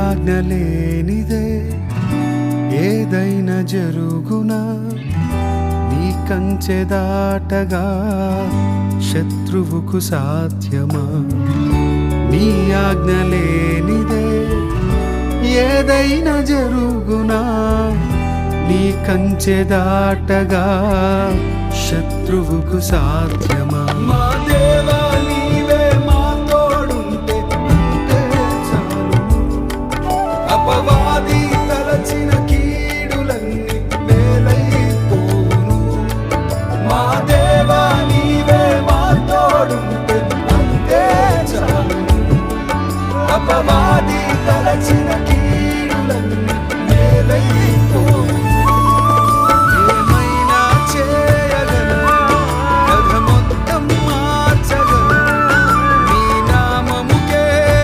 ఆజ్ఞ లేనిదే ఏదైనా జరుగునా, నీ కంచె దాటగా శత్రువుకు సాధ్యమా? నీ ఆజ్ఞ లేనిదే ఏదైనా జరుగునా, నీ కంచె దాటగా శత్రువుకు సాధ్యమా? మా దేవా నీవే మా తోడుంటే అంతే చాలును. అపవాది తలచిన కీడులన్నీ మేలైపోవును. మా దేవా నీవే మా తోడుంటే అంతే చాలును. అపవాది